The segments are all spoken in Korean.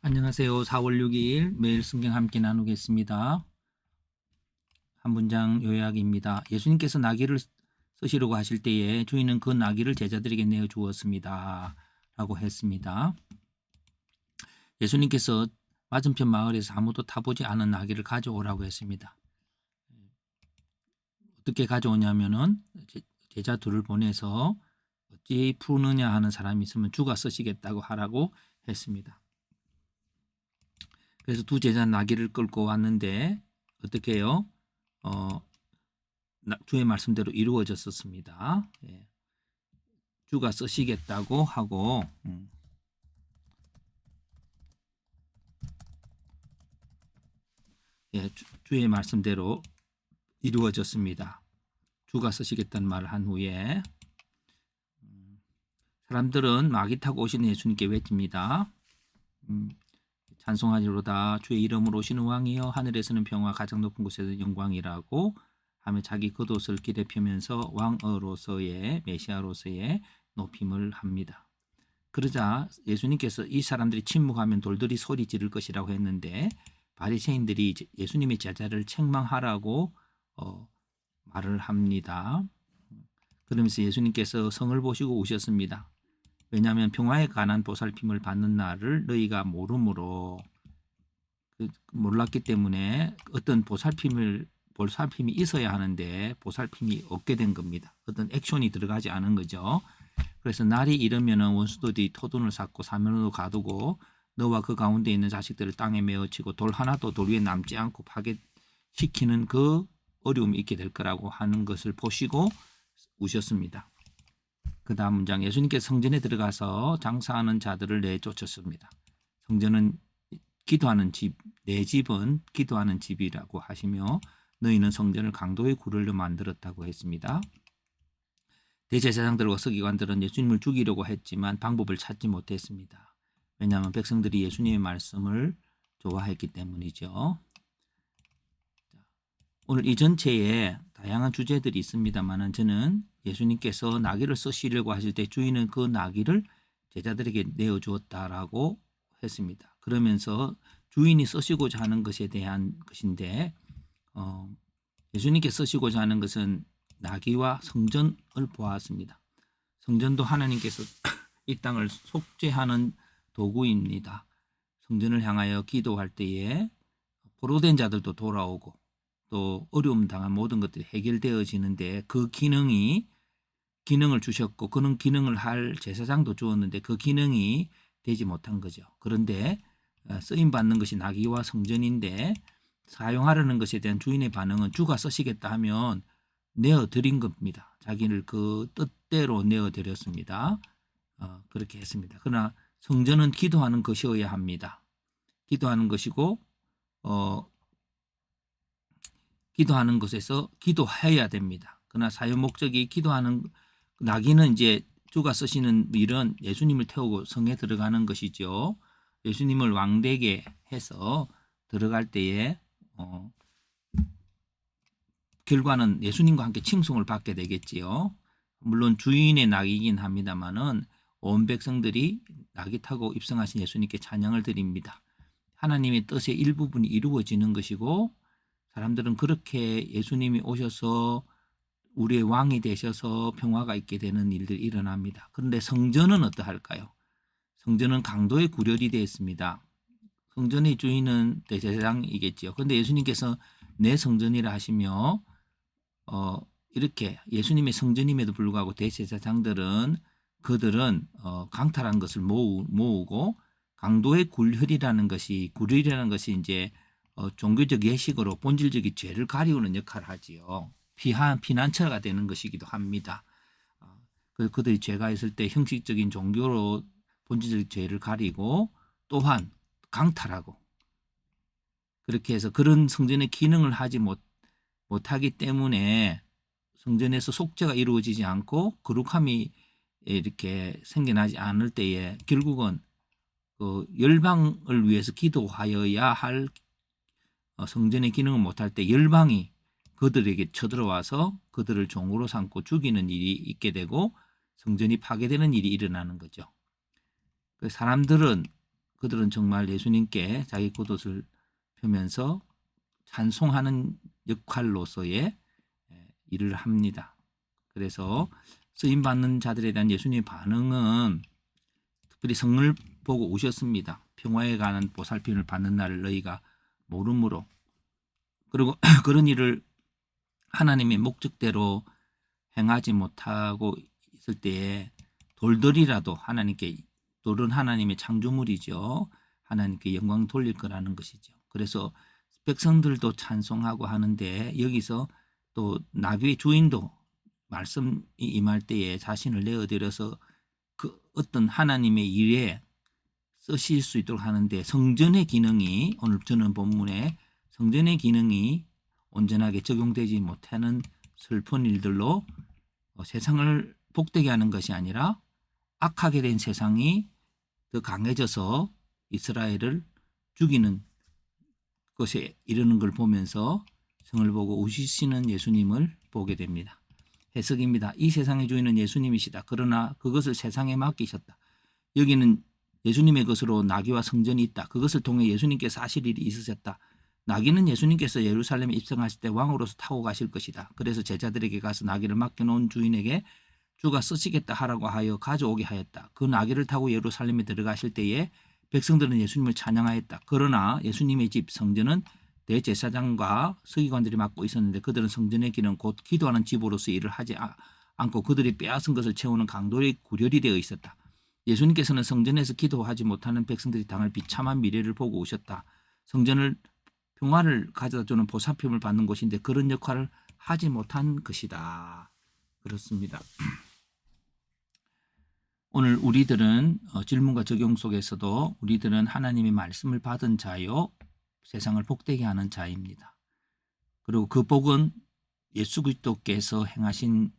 안녕하세요. 4월 6일 매일 성경 함께 나누겠습니다. 한 문장 요약입니다. 예수님께서 나귀를 쓰시려고 하실 때에 주인은 그 나귀를 제자들에게 내어 주었습니다. 라고 했습니다. 예수님께서 맞은편 마을에서 아무도 타보지 않은 나귀를 가져오라고 했습니다. 어떻게 가져오냐면은 제자 둘을 보내서 어찌 푸느냐 하는 사람이 있으면 주가 쓰시겠다고 하라고 했습니다. 그래서 두 제자 나귀를 끌고 왔는데 어떻게 해요? 주의 말씀대로 이루어졌었습니다. 예. 주가 쓰시겠다고 하고 예, 주의 말씀대로 이루어졌습니다. 주가 쓰시겠다는 말을 한 후에 사람들은 마귀 타고 오시는 예수님께 외칩니다. 찬송하리로다 주의 이름으로 오시는 왕이여 하늘에서는 평화 가장 높은 곳에서 영광이라고 하며 자기 겉옷을 길에 펴면서 왕으로서의 메시아로서의 높임을 합니다. 그러자 예수님께서 이 사람들이 침묵하면 돌들이 소리 지를 것이라고 했는데 바리새인들이 예수님의 제자를 책망하라고 말을 합니다. 그러면서 예수님께서 성을 보시고 우셨습니다. 왜냐하면 평화에 관한 보살핌을 받는 날을 너희가 모르므로 몰랐기 때문에 어떤 보살핌이 있어야 하는데 보살핌이 없게 된 겁니다. 어떤 액션이 들어가지 않은 거죠. 그래서 날이 이르면 원수들이 토둔을 쌓고 사면으로 가두고 너와 그 가운데 있는 자식들을 땅에 메어치고 돌 하나도 돌 위에 남지 않고 파괴시키는 그 어려움이 있게 될 거라고 하는 것을 보시고 우셨습니다. 그 다음 문장 예수님께서 성전에 들어가서 장사하는 자들을 내쫓았습니다. 성전은 기도하는 집, 내 집은 기도하는 집이라고 하시며 너희는 성전을 강도의 굴로 만들었다고 했습니다. 대제사장들과 서기관들은 예수님을 죽이려고 했지만 방법을 찾지 못했습니다. 왜냐하면 백성들이 예수님의 말씀을 좋아했기 때문이죠. 오늘 이 전체에 다양한 주제들이 있습니다만 저는 예수님께서 나귀를 쓰시려고 하실 때 주인은 그 나귀를 제자들에게 내어주었다라고 했습니다. 그러면서 주인이 쓰시고자 하는 것에 대한 것인데 예수님께 쓰시고자 하는 것은 나귀와 성전을 보았습니다. 성전도 하나님께서 이 땅을 속죄하는 도구입니다. 성전을 향하여 기도할 때에 포로된 자들도 돌아오고 또 어려움 당한 모든 것들이 해결되어지는데 그 기능을 주셨고 그런 기능을 할 제사장도 주었는데 그 기능이 되지 못한 거죠. 그런데 쓰임 받는 것이 나귀와 성전인데 사용하려는 것에 대한 주인의 반응은 주가 쓰시겠다 하면 내어드린 겁니다. 자기를 그 뜻대로 내어드렸습니다. 그렇게 했습니다. 그러나 성전은 기도하는 것이어야 합니다. 기도하는 것이고 기도하는 것에서 기도해야 됩니다. 그러나 사용 목적이 기도하는 나귀는 이제 주가 쓰시는 일은 예수님을 태우고 성에 들어가는 것이죠. 예수님을 왕되게 해서 들어갈 때에 결과는 예수님과 함께 칭송을 받게 되겠지요. 물론 주인의 나귀이긴 합니다만은 온 백성들이 나귀 타고 입성하신 예수님께 찬양을 드립니다. 하나님의 뜻의 일부분이 이루어지는 것이고 사람들은 그렇게 예수님이 오셔서 우리의 왕이 되셔서 평화가 있게 되는 일들이 일어납니다. 그런데 성전은 어떠할까요? 성전은 강도의 구렬이 되어 있습니다. 성전의 주인은 대제사장이겠지요. 그런데 예수님께서 내 성전이라 하시며 이렇게 예수님의 성전임에도 불구하고 대제사장들은 그들은 강탈한 것을 모으고 강도의 굴혈이라는 것이 이제 종교적 예식으로 본질적인 죄를 가리우는 역할을 하지요. 피난처가 되는 것이기도 합니다. 그들이 죄가 있을 때 형식적인 종교로 본질적 죄를 가리고 또한 강탈하고 그렇게 해서 그런 성전의 기능을 하지 못하기 때문에 성전에서 속죄가 이루어지지 않고 거룩함이 이렇게 생겨나지 않을 때에 결국은 그 열방을 위해서 기도하여야 할 성전의 기능을 못할 때 열방이 그들에게 쳐들어와서 그들을 종으로 삼고 죽이는 일이 있게 되고 성전이 파괴되는 일이 일어나는 거죠. 사람들은 그들은 정말 예수님께 자기 겉옷을 펴면서 찬송하는 역할로서의 일을 합니다. 그래서 쓰임 받는 자들에 대한 예수님의 반응은 특별히 성을 보고 우셨습니다. 평화에 관한 보살핌을 받는 날을 너희가 모르므로. 그리고 그런 일을 하나님의 목적대로 행하지 못하고 있을 때에 돌들이라도 하나님께, 돌은 하나님의 창조물이죠. 하나님께 영광 돌릴 거라는 것이죠. 그래서 백성들도 찬송하고 하는데 여기서 또 나귀의 주인도 말씀이 임할 때에 자신을 내어드려서 그 어떤 하나님의 일에 쓰실 수 있도록 하는데 성전의 기능이, 오늘 저는 본문에 성전의 기능이 온전하게 적용되지 못하는 슬픈 일들로 세상을 복되게 하는 것이 아니라 악하게 된 세상이 더 강해져서 이스라엘을 죽이는 것에 이르는 걸 보면서 성을 보고 우시시는 예수님을 보게 됩니다. 해석입니다. 이 세상의 주인은 예수님이시다. 그러나 그것을 세상에 맡기셨다. 여기는 예수님의 것으로 나귀와 성전이 있다. 그것을 통해 예수님께서 하실 일이 있으셨다. 나귀는 예수님께서 예루살렘에 입성하실 때 왕으로서 타고 가실 것이다. 그래서 제자들에게 가서 나귀를 맡겨놓은 주인에게 주가 쓰시겠다 하라고 하여 가져오게 하였다. 그 나귀를 타고 예루살렘에 들어가실 때에 백성들은 예수님을 찬양하였다. 그러나 예수님의 집 성전은 대제사장과 서기관들이 맡고 있었는데 그들은 성전의 길은 곧 기도하는 집으로서 일을 하지 않고 그들이 빼앗은 것을 채우는 강도의 구렬이 되어 있었다. 예수님께서는 성전에서 기도하지 못하는 백성들이 당할 비참한 미래를 보고 오셨다. 성전을 평화를 가져다주는 보살핌을 받는 곳인데 그런 역할을 하지 못한 것이다. 그렇습니다. 오늘 우리들은 질문과 적용 속에서도 우리들은 하나님의 말씀을 받은 자요, 세상을 복되게 하는 자입니다. 그리고 그 복은 예수 그리스도께서 행하신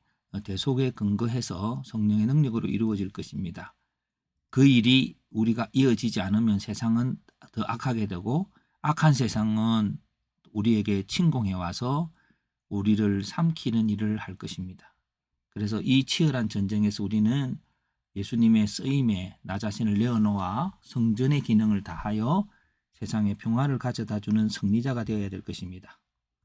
대속에 근거해서 성령의 능력으로 이루어질 것입니다. 그 일이 우리가 이어지지 않으면 세상은 더 악하게 되고 악한 세상은 우리에게 침공해 와서 우리를 삼키는 일을 할 것입니다. 그래서 이 치열한 전쟁에서 우리는 예수님의 쓰임에 나 자신을 내어놓아 성전의 기능을 다하여 세상에 평화를 가져다주는 승리자가 되어야 될 것입니다.